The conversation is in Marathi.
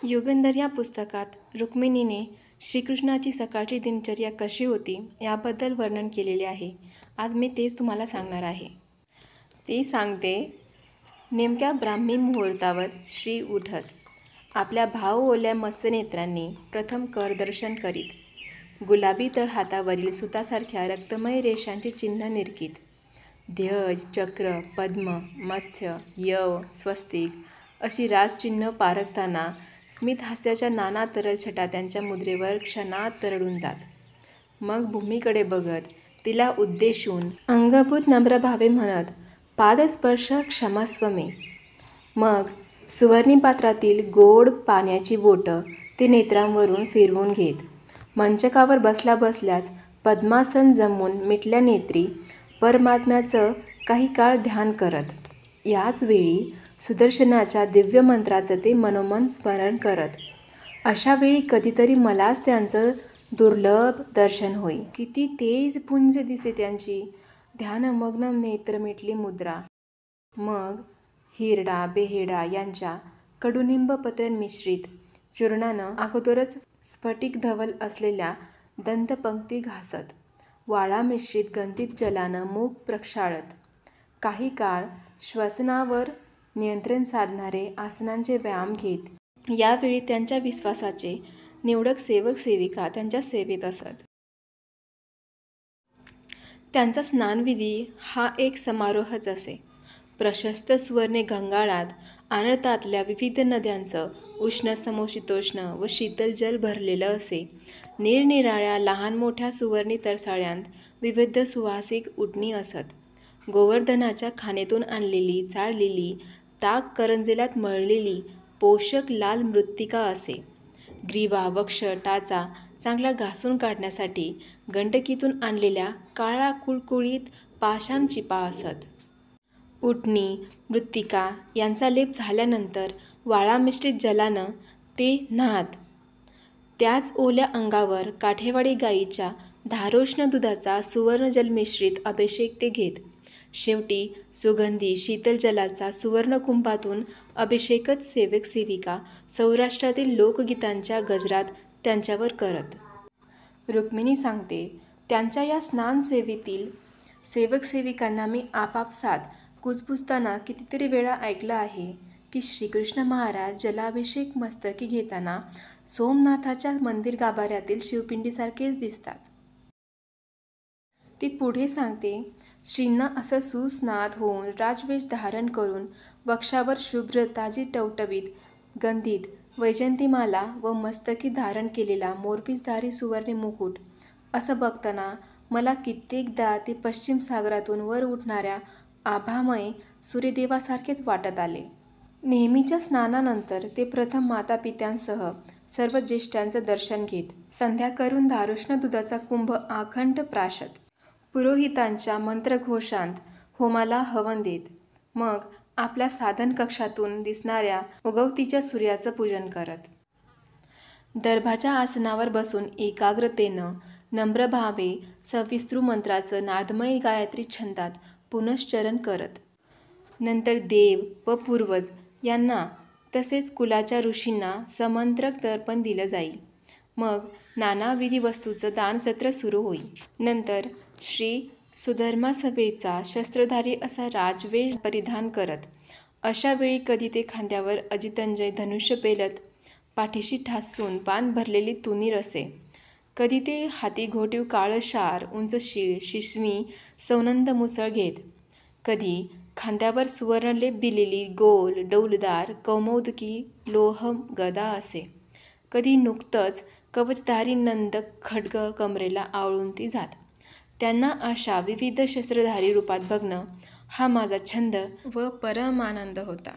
युगंधर या पुस्तकात रुक्मिणीने श्रीकृष्णाची सकाळची दिनचर्या कशी होती याबद्दल वर्णन केलेले आहे. आज मी तेच तुम्हाला सांगणार आहे. ती सांगते, नेमक्या ब्राह्मी मुहूर्तावर श्री उठत. आपल्या भावओल्या मस्त नेत्रांनी प्रथम करदर्शन करीत. गुलाबी तळहातावरील सुतासारख्या रक्तमय रेषांची चिन्ह निरखीत. ध्यज, चक्र, पद्म, मत्स्य, यव, स्वस्तिक अशी राजचिन्ह पारखताना स्मितहास्याच्या नाना तरल छटा त्यांच्या मुद्रेवर क्षणात तरळून जात. मग भूमीकडे बघत तिला उद्देशून अंगभूत नम्र भावे म्हणत, पादस्पर्श क्षमस्व मे. मग सुवर्णी पात्रातील गोड पाण्याची बोटं ते नेत्रांवरून फिरवून घेत. मंचकावर बसल्या बसल्याच पद्मासन जमवून मिटल्या नेत्री परमात्म्याचं काही काळ ध्यान करत. याच वेळी सुदर्शनाच्या दिव्य मंत्राचं ते मनोमन स्मरण करत. अशा वेळी कधीतरी मलाच त्यांचं दुर्लभ दर्शन होई. किती तेज पुंज दिसे त्यांची ध्यानमग्न नेत्र मिटली मुद्रा. मग हिरडा बेहेडा यांच्या कडुनिंब पत्रांमिश्रित चूर्णानं अगोदरच स्फटिक धवल असलेल्या दंतपंक्ती घासत, वाळा मिश्रित गंधित जलानं मुख प्रक्षाळत, काही काळ श्वसनावर नियंत्रण साधणारे आसनांचे व्यायाम घेत. यावेळी त्यांच्या विश्वासाचे निवडक सेवक सेविका त्यांच्या सेवेत असत. त्यांचा स्नानविधी हा एक समारोहच असे. प्रशस्त सुवर्णे गंगाळात आनळतातल्या विविध नद्यांचं उष्ण समशीतोष्ण व शीतल जल भरलेलं असे. निरनिराळ्या लहान मोठ्या सुवर्णी तरसाळ्यांत विविध सुवासिक उटणी असत. गोवर्धनाच्या खाणेतून आणलेली चाळलेली ताक करंजेलात मळलेली पोषक लाल मृत्तिका असे. ग्रीवा वक्ष टाचा चांगला घासून काढण्यासाठी गंडकीतून आणलेल्या काळा कुळकुळीत पाषाण चिपा असत. उटणी मृत्तिका यांचा लेप झाल्यानंतर वाळा मिश्रित जलानं ते न्हात. त्याच ओल्या अंगावर काठेवाडी गाईच्या धारोष्ण दुधाचा सुवर्णजलमिश्रित अभिषेक ते घेत. शेवटी सुगंधी शीतल जलाचा सुवर्णकुंभातून अभिषेकच सेवक सेविका सौराष्ट्रातील लोकगीतांच्या गजरात त्यांच्यावर करत. रुक्मिणी सांगते, त्यांच्या या स्नानसेवेतील सेवक सेविकांना मी आपापसात कुजबुजताना कितीतरी वेळा ऐकलं आहे की श्रीकृष्ण महाराज जलाभिषेक मस्तकी घेताना सोमनाथाच्या मंदिर गाभाऱ्यातील शिवपिंडीसारखेच दिसतात. ती पुढे सांगते, श्रींना असं सुस्नात होऊन राजवेश धारण करून वक्षावर शुभ्र ताजी टवटवीत गंधित वैजयंतीमाला व मस्तकी धारण केलेला मोरपीसधारी सुवर्णी मुकुट असं बघताना मला कित्येकदा ते पश्चिम सागरातून वर उठणाऱ्या आभामय सूर्यदेवासारखेच वाटत आले. नेहमीच्या स्नानानंतर ते प्रथम मातापित्यांसह सर्व ज्येष्ठांचं दर्शन घेत. संध्या करून धारोष्ण दुधाचा कुंभ आखंड प्राशत. पुरोहितांच्या मंत्रघोषांत होमाला हवन देत. मग आपल्या साधन कक्षातून दिसणाऱ्या उगवतीच्या सूर्याचं पूजन करत. दर्भाच्या आसनावर बसून एकाग्रतेनं नम्रभावे सविस्तृ मंत्राचं नादमय गायत्री छंदात पुनश्चरण करत. नंतर देव व पूर्वज यांना तसेच कुलाच्या ऋषींना समंत्रक तर्पण दिलं जाईल. मग नानाविधी वस्तूचं दानसत्र सुरू होईल. नंतर श्री सुधर्मासभेचा शस्त्रधारी असा राजवेश परिधान करत. अशा वेळी कधी ते खांद्यावर अजितंजय धनुष्य पेलत, पाठीशी ठासून पान भरलेली तुनीर असे. कधी ते हाती घोटीव काळं शार, उंच शीळ, शिसवी सौनंद मुसळ घेत. कधी खांद्यावर सुवर्णलेप दिलेली गोल डौलदार कौमोदकी लोह गदा असे. कधी नुकतंच कवचधारी नंद खड्ग कमरेला आवळून ती जात. त्यांना अशा विविध शस्त्रधारी रूपात बघणं हा माझा छंद व परमानंद होता.